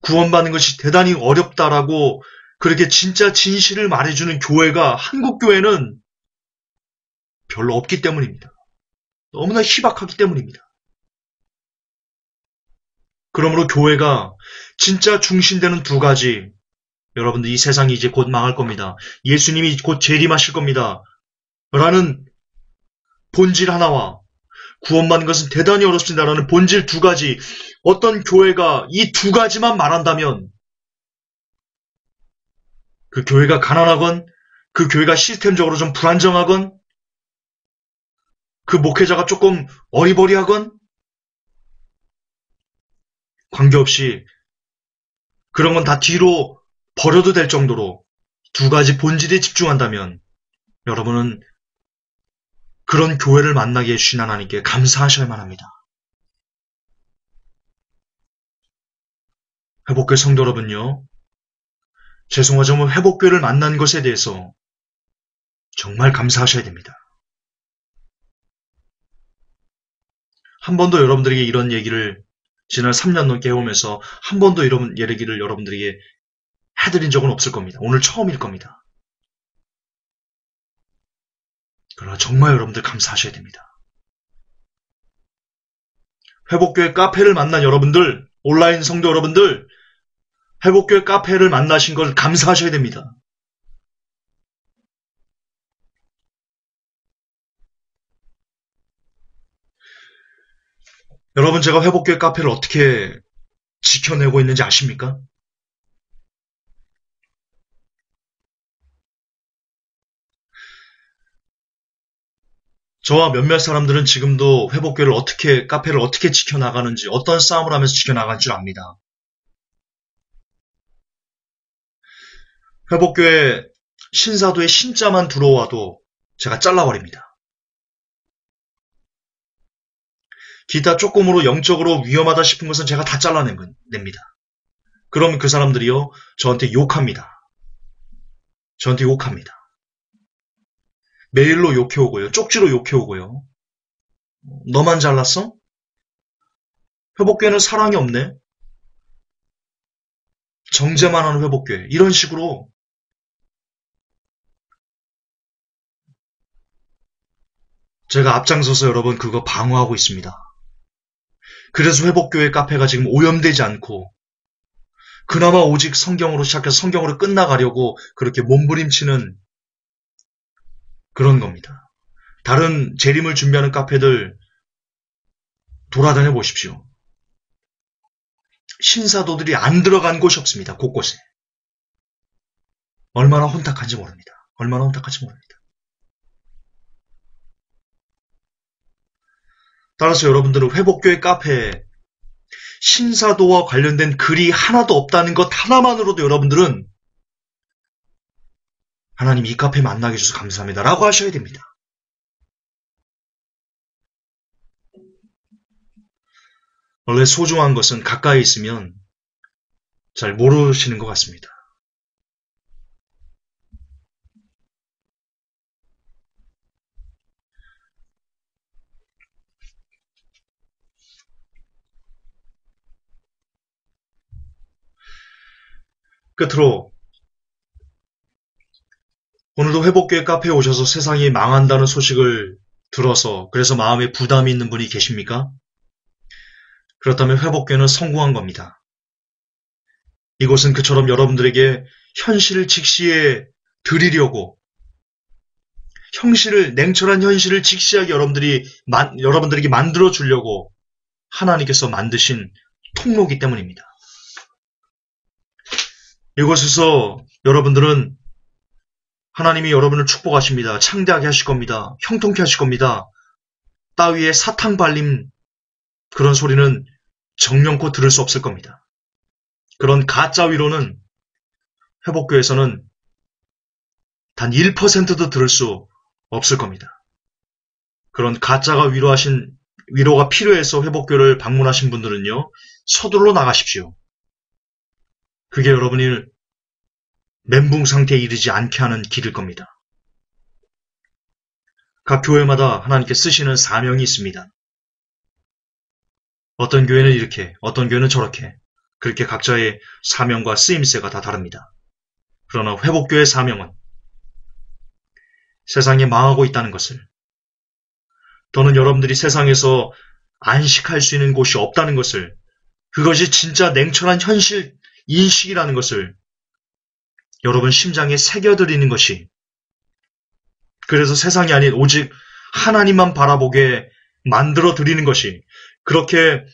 구원받는 것이 대단히 어렵다라고 그렇게 진짜 진실을 말해주는 교회가 한국 교회는 별로 없기 때문입니다. 너무나 희박하기 때문입니다. 그러므로 교회가 진짜 중심되는 두 가지, 여러분들 이 세상이 이제 곧 망할 겁니다. 예수님이 곧 재림하실 겁니다. 라는 본질 하나와 구원받는 것은 대단히 어렵습니다라는 본질 두 가지, 어떤 교회가 이 두 가지만 말한다면 그 교회가 가난하건 그 교회가 시스템적으로 좀 불안정하건 그 목회자가 조금 어리버리하건 관계없이 그런 건 다 뒤로 버려도 될 정도로 두 가지 본질에 집중한다면 여러분은 그런 교회를 만나게 해주신 하나님께 감사하셔야만 합니다. 회복교회 성도 여러분요, 죄송하지만 회복교회를 만난 것에 대해서 정말 감사하셔야 됩니다. 한 번도 여러분들에게 이런 얘기를 지난 3년 넘게 해오면서 한 번도 이런 얘기를 여러분들에게 해드린 적은 없을 겁니다. 오늘 처음일 겁니다. 그러나 정말 여러분들 감사하셔야 됩니다. 회복교회 카페를 만난 여러분들, 온라인 성도 여러분들, 회복교회 카페를 만나신 걸 감사하셔야 됩니다. 여러분, 제가 회복교회 카페를 어떻게 지켜내고 있는지 아십니까? 저와 몇몇 사람들은 지금도 회복교회를 카페를 어떻게 지켜나가는지, 어떤 싸움을 하면서 지켜나갈 줄 압니다. 회복교회 신사도의 신자만 들어와도 제가 잘라버립니다. 기타 조금으로 영적으로 위험하다 싶은 것은 제가 다 잘라냅니다. 그럼 그 사람들이요, 저한테 욕합니다. 메일로 욕해오고요. 쪽지로 욕해오고요. 너만 잘랐어? 회복교회는 사랑이 없네? 정죄만 하는 회복교회. 이런 식으로 제가 앞장서서 여러분 그거 방어하고 있습니다. 그래서 회복교회 카페가 지금 오염되지 않고 그나마 오직 성경으로 시작해서 성경으로 끝나가려고 그렇게 몸부림치는 그런 겁니다. 다른 재림을 준비하는 카페들 돌아다녀 보십시오. 신사도들이 안 들어간 곳이 없습니다. 곳곳에. 얼마나 혼탁한지 모릅니다. 따라서 여러분들은 회복교회 카페에 신사도와 관련된 글이 하나도 없다는 것 하나만으로도 여러분들은 하나님 이 카페 만나게 해주셔서 감사합니다 라고 하셔야 됩니다. 원래 소중한 것은 가까이 있으면 잘 모르시는 것 같습니다. 끝으로 오늘도 회복교회 카페에 오셔서 세상이 망한다는 소식을 들어서 그래서 마음에 부담이 있는 분이 계십니까? 그렇다면 회복교회는 성공한 겁니다. 이곳은 그처럼 여러분들에게 현실을 직시해 드리려고 냉철한 현실을 직시하게 여러분들에게 만들어 주려고 하나님께서 만드신 통로이기 때문입니다. 이곳에서 여러분들은 하나님이 여러분을 축복하십니다. 창대하게 하실 겁니다. 형통케 하실 겁니다. 따위에 사탕 발림 그런 소리는 정령코 들을 수 없을 겁니다. 그런 가짜 위로는 회복교에서는 단 1%도 들을 수 없을 겁니다. 그런 가짜가 위로가 필요해서 회복교를 방문하신 분들은요, 서둘러 나가십시오. 그게 여러분을 멘붕 상태에 이르지 않게 하는 길일 겁니다. 각 교회마다 하나님께 쓰시는 사명이 있습니다. 어떤 교회는 이렇게, 어떤 교회는 저렇게, 그렇게 각자의 사명과 쓰임새가 다 다릅니다. 그러나 회복교의 사명은 세상에 망하고 있다는 것을, 또는 여러분들이 세상에서 안식할 수 있는 곳이 없다는 것을, 그것이 진짜 냉철한 현실 인식이라는 것을 여러분 심장에 새겨드리는 것이, 그래서 세상이 아닌 오직 하나님만 바라보게 만들어 드리는 것이, 그렇게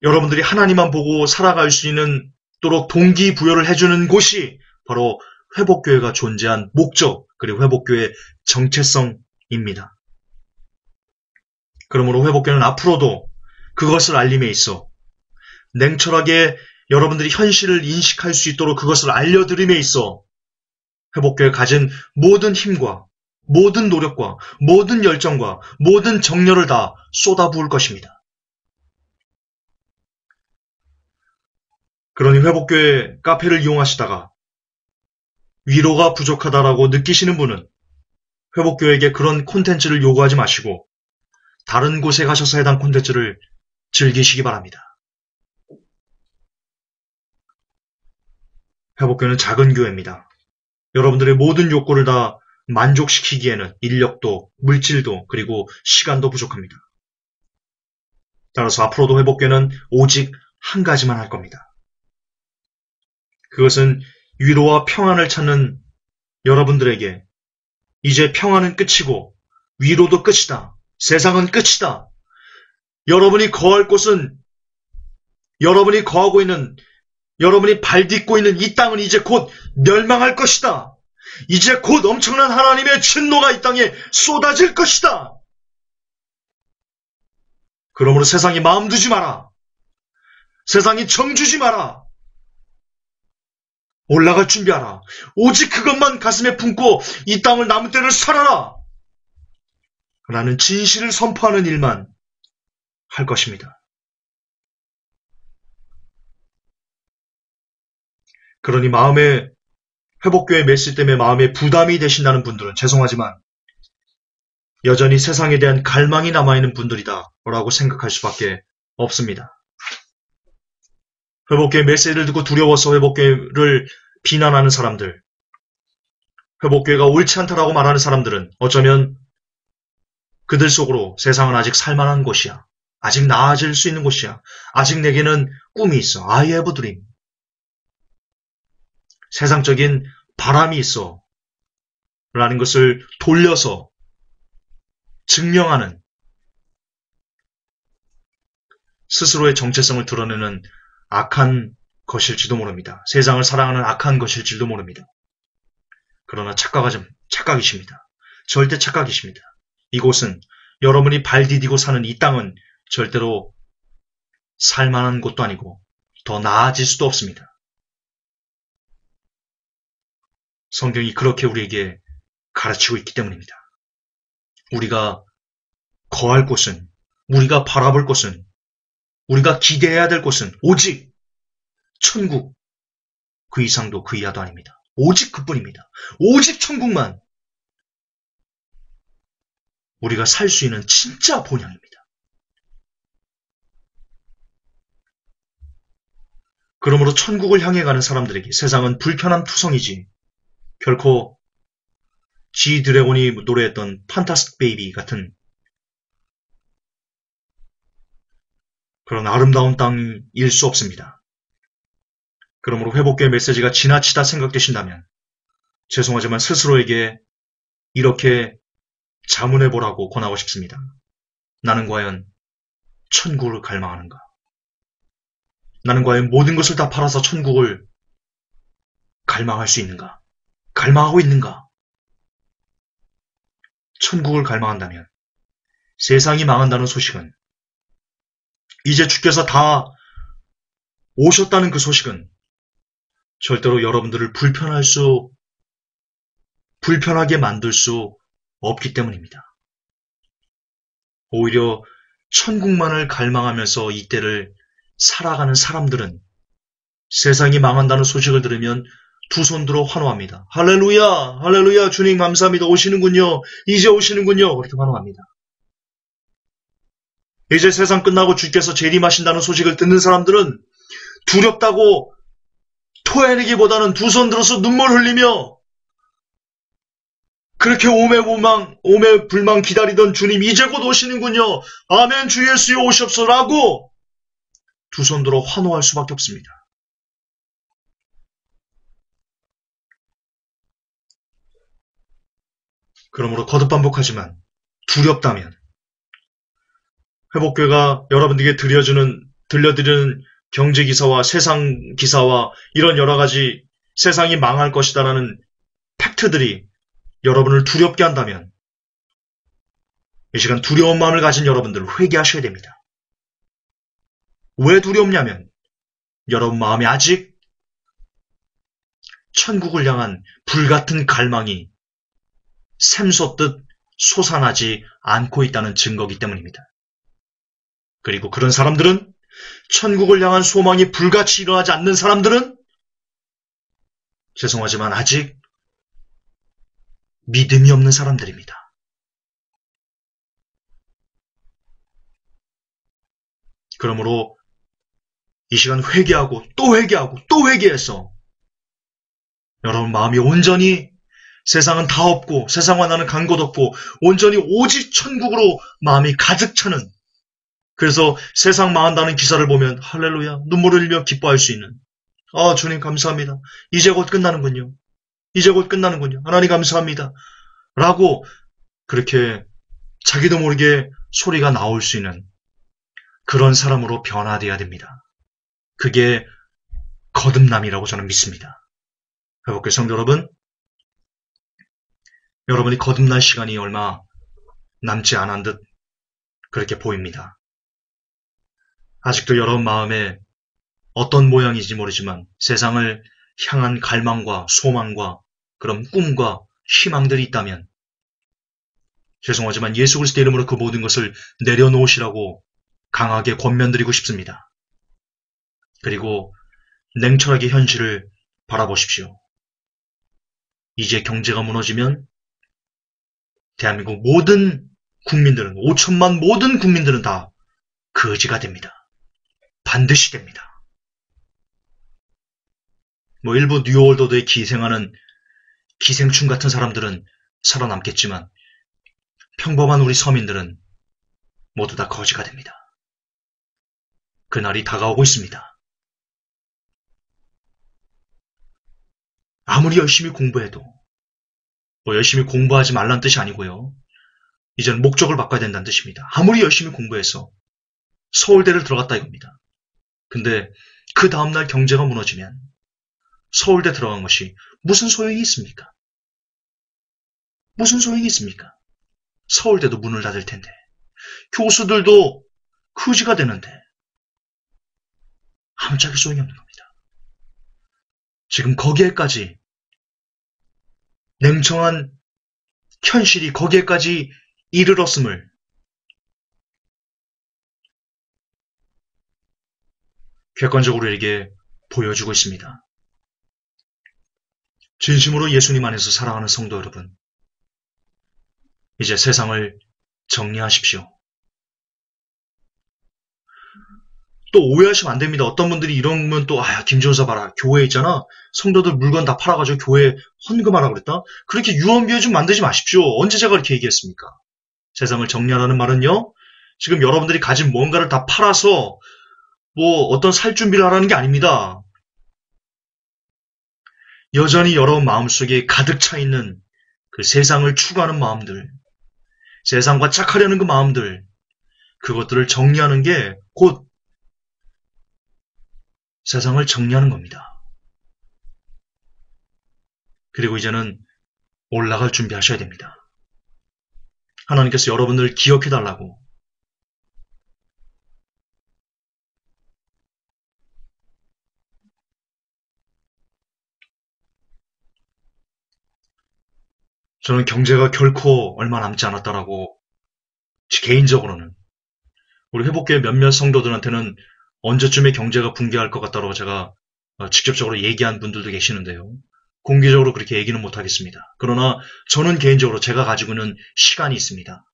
여러분들이 하나님만 보고 살아갈 수 있도록 동기부여를 해주는 곳이 바로 회복교회가 존재한 목적, 그리고 회복교회의 정체성입니다. 그러므로 회복교회는 앞으로도 그것을 알림에 있어 냉철하게 여러분들이 현실을 인식할 수 있도록 그것을 알려드림에 있어 회복교회가 가진 모든 힘과 모든 노력과 모든 열정과 모든 정열을 다 쏟아부을 것입니다. 그러니 회복교회 카페를 이용하시다가 위로가 부족하다라고 느끼시는 분은 회복교회에게 그런 콘텐츠를 요구하지 마시고 다른 곳에 가셔서 해당 콘텐츠를 즐기시기 바랍니다. 회복교회는 작은 교회입니다. 여러분들의 모든 욕구를 다 만족시키기에는 인력도, 물질도, 그리고 시간도 부족합니다. 따라서 앞으로도 회복교회는 오직 한 가지만 할 겁니다. 그것은 위로와 평안을 찾는 여러분들에게 이제 평안은 끝이고 위로도 끝이다. 세상은 끝이다. 여러분이 거할 곳은 여러분이 거하고 있는 여러분이 발딛고 있는 이 땅은 이제 곧 멸망할 것이다. 이제 곧 엄청난 하나님의 진노가 이 땅에 쏟아질 것이다. 그러므로 세상이 마음 두지 마라. 세상이 정주지 마라. 올라갈 준비하라. 오직 그것만 가슴에 품고 이 땅을 남은 때를 살아라. 라는 진실을 선포하는 일만 할 것입니다. 그러니 마음에 회복교회 메시지 때문에 마음에 부담이 되신다는 분들은 죄송하지만 여전히 세상에 대한 갈망이 남아있는 분들이다 라고 생각할 수밖에 없습니다. 회복교회 메시지를 듣고 두려워서 회복교회를 비난하는 사람들, 회복교회가 옳지 않다라고 말하는 사람들은 어쩌면 그들 속으로 세상은 아직 살만한 곳이야. 아직 나아질 수 있는 곳이야. 아직 내게는 꿈이 있어. I have a dream. 세상적인 바람이 있어. 라는 것을 돌려서 증명하는 스스로의 정체성을 드러내는 악한 것일지도 모릅니다. 세상을 사랑하는 악한 것일지도 모릅니다. 그러나 착각이십니다. 절대 착각이십니다. 이곳은 여러분이 발 디디고 사는 이 땅은 절대로 살만한 곳도 아니고 더 나아질 수도 없습니다. 성경이 그렇게 우리에게 가르치고 있기 때문입니다. 우리가 거할 곳은, 우리가 바라볼 곳은, 우리가 기대해야 될 곳은 오직 천국, 그 이상도 그 이하도 아닙니다. 오직 그뿐입니다. 오직 천국만 우리가 살 수 있는 진짜 본향입니다. 그러므로 천국을 향해 가는 사람들에게 세상은 불편한 투성이지 결코 G 드래곤이 노래했던 판타스틱 베이비 같은 그런 아름다운 땅일 수 없습니다. 그러므로 회복교의 메시지가 지나치다 생각되신다면 죄송하지만 스스로에게 이렇게 자문해보라고 권하고 싶습니다. 나는 과연 천국을 갈망하는가? 나는 과연 모든 것을 다 팔아서 천국을 갈망할 수 있는가? 갈망하고 있는가? 천국을 갈망한다면 세상이 망한다는 소식은, 이제 주께서 다 오셨다는 그 소식은 절대로 여러분들을 불편하게 만들 수 없기 때문입니다. 오히려 천국만을 갈망하면서 이때를 살아가는 사람들은 세상이 망한다는 소식을 들으면 두 손 들어 환호합니다. 할렐루야, 할렐루야, 주님 감사합니다. 오시는군요. 이제 오시는군요. 그렇게 환호합니다. 이제 세상 끝나고 주께서 재림하신다는 소식을 듣는 사람들은 두렵다고 토해내기보다는 두 손 들어서 눈물 흘리며 그렇게 오매불망 기다리던 주님 이제 곧 오시는군요. 아멘 주 예수여 오시옵소서라고 두 손 들어 환호할 수밖에 없습니다. 그러므로 거듭반복하지만 두렵다면 회복교회가 여러분들에게 들려드리는 경제기사와 세상기사와 이런 여러가지 세상이 망할 것이다라는 팩트들이 여러분을 두렵게 한다면 이 시간 두려운 마음을 가진 여러분들 회개하셔야 됩니다. 왜 두렵냐면 여러분 마음에 아직 천국을 향한 불같은 갈망이 샘솟듯 솟아나지 않고 있다는 증거이기 때문입니다. 그리고 그런 사람들은, 천국을 향한 소망이 불같이 일어나지 않는 사람들은 죄송하지만 아직 믿음이 없는 사람들입니다. 그러므로 이 시간 회개하고 또 회개하고 또 회개해서 여러분 마음이 온전히 세상은 다 없고 세상과 나는 간 곳 없고 온전히 오직 천국으로 마음이 가득 차는, 그래서 세상 망한다는 기사를 보면 할렐루야 눈물을 흘리며 기뻐할 수 있는, 주님 감사합니다. 이제 곧 끝나는군요. 이제 곧 끝나는군요. 하나님 감사합니다. 라고 그렇게 자기도 모르게 소리가 나올 수 있는 그런 사람으로 변화되어야 됩니다. 그게 거듭남이라고 저는 믿습니다. 회복교회 성도 여러분, 여러분이 거듭날 시간이 얼마 남지 않은 듯 그렇게 보입니다. 아직도 여러분 마음에 어떤 모양인지 모르지만 세상을 향한 갈망과 소망과 그런 꿈과 희망들이 있다면 죄송하지만 예수 그리스도의 이름으로 그 모든 것을 내려놓으시라고 강하게 권면드리고 싶습니다. 그리고 냉철하게 현실을 바라보십시오. 이제 경제가 무너지면 대한민국 모든 국민들은, 5천만 모든 국민들은 다 거지가 됩니다. 반드시 됩니다. 일부 뉴월드에 기생하는 기생충 같은 사람들은 살아남겠지만 평범한 우리 서민들은 모두 다 거지가 됩니다. 그날이 다가오고 있습니다. 아무리 열심히 공부해도 열심히 공부하지 말란 뜻이 아니고요. 이제는 목적을 바꿔야 된다는 뜻입니다. 아무리 열심히 공부해서 서울대를 들어갔다 이겁니다. 근데 그 다음날 경제가 무너지면 서울대 들어간 것이 무슨 소용이 있습니까? 무슨 소용이 있습니까? 서울대도 문을 닫을 텐데. 교수들도 거지가 되는데 아무짝에 소용이 없는 겁니다. 지금 거기에까지 냉정한 현실이 거기에까지 이르렀음을 객관적으로 우리에게 보여주고 있습니다. 진심으로 예수님 안에서 사랑하는 성도 여러분, 이제 세상을 정리하십시오. 또 오해하시면 안 됩니다. 어떤 분들이 이러면 또 김전사 봐라. 교회 있잖아. 성도들 물건 다 팔아가지고 교회 헌금하라고 그랬다. 그렇게 유언비어 좀 만들지 마십시오. 언제 제가 그렇게 얘기했습니까? 세상을 정리하라는 말은요. 지금 여러분들이 가진 뭔가를 다 팔아서 어떤 살 준비를 하라는 게 아닙니다. 여전히 여러분 마음속에 가득 차 있는 그 세상을 추구하는 마음들, 세상과 짝하려는 그 마음들, 그것들을 정리하는 게 곧 세상을 정리하는 겁니다. 그리고 이제는 올라갈 준비하셔야 됩니다. 하나님께서 여러분들 기억해달라고, 저는 경제가 결코 얼마 남지 않았다라고 개인적으로는 우리 회복교회 몇몇 성도들한테는 언제쯤에 경제가 붕괴할 것 같다고 제가 직접적으로 얘기한 분들도 계시는데요. 공개적으로 그렇게 얘기는 못하겠습니다. 그러나 저는 개인적으로 제가 가지고 있는 시간이 있습니다.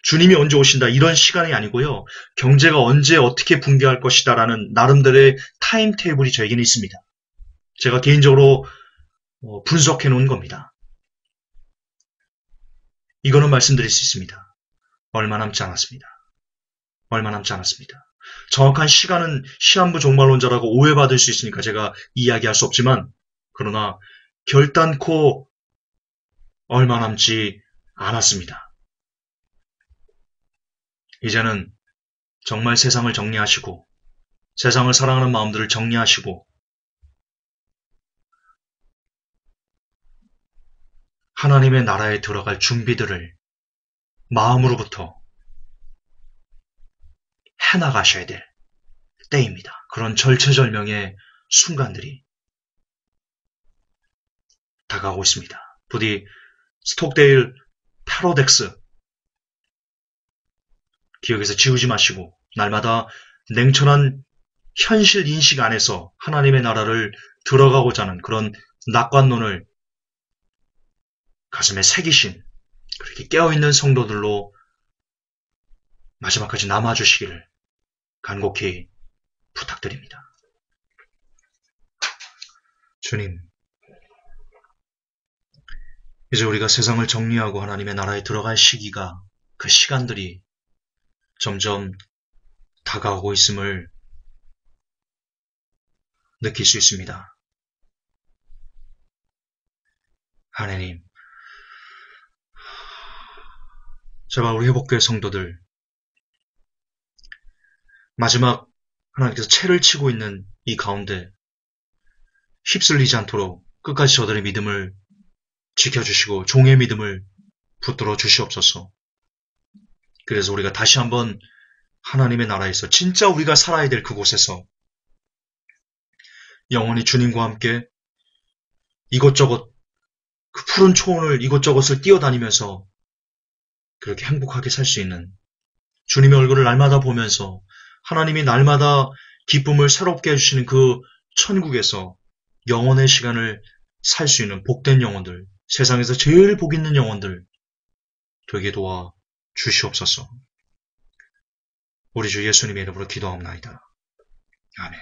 주님이 언제 오신다 이런 시간이 아니고요. 경제가 언제 어떻게 붕괴할 것이다라는 나름대로의 타임테이블이 저에게는 있습니다. 제가 개인적으로 분석해 놓은 겁니다. 이거는 말씀드릴 수 있습니다. 얼마 남지 않았습니다. 얼마 남지 않았습니다. 정확한 시간은 시한부 종말론자라고 오해받을 수 있으니까 제가 이야기할 수 없지만, 그러나 결단코 얼마 남지 않았습니다. 이제는 정말 세상을 정리하시고 세상을 사랑하는 마음들을 정리하시고 하나님의 나라에 들어갈 준비들을 마음으로부터 해나가셔야 될 때입니다. 그런 절체절명의 순간들이 다가오고 있습니다. 부디 스톡데일 패러덱스 기억에서 지우지 마시고 날마다 냉철한 현실 인식 안에서 하나님의 나라를 들어가고자 하는 그런 낙관론을 가슴에 새기신 그렇게 깨어있는 성도들로 마지막까지 남아주시기를 간곡히 부탁드립니다. 주님, 이제 우리가 세상을 정리하고 하나님의 나라에 들어갈 시기가, 그 시간들이 점점 다가오고 있음을 느낄 수 있습니다. 하나님, 제발 우리 회복교회 성도들 마지막 하나님께서 채를 치고 있는 이 가운데 휩쓸리지 않도록 끝까지 저들의 믿음을 지켜주시고 종의 믿음을 붙들어 주시옵소서. 그래서 우리가 다시 한번 하나님의 나라에서 진짜 우리가 살아야 될 그곳에서 영원히 주님과 함께 이것저것 그 푸른 초원을 이것저것을 뛰어다니면서 그렇게 행복하게 살 수 있는, 주님의 얼굴을 날마다 보면서 하나님이 날마다 기쁨을 새롭게 해주시는 그 천국에서 영원의 시간을 살 수 있는 복된 영혼들, 세상에서 제일 복 있는 영혼들 되게 도와 주시옵소서. 우리 주 예수님의 이름으로 기도하옵나이다. 아멘.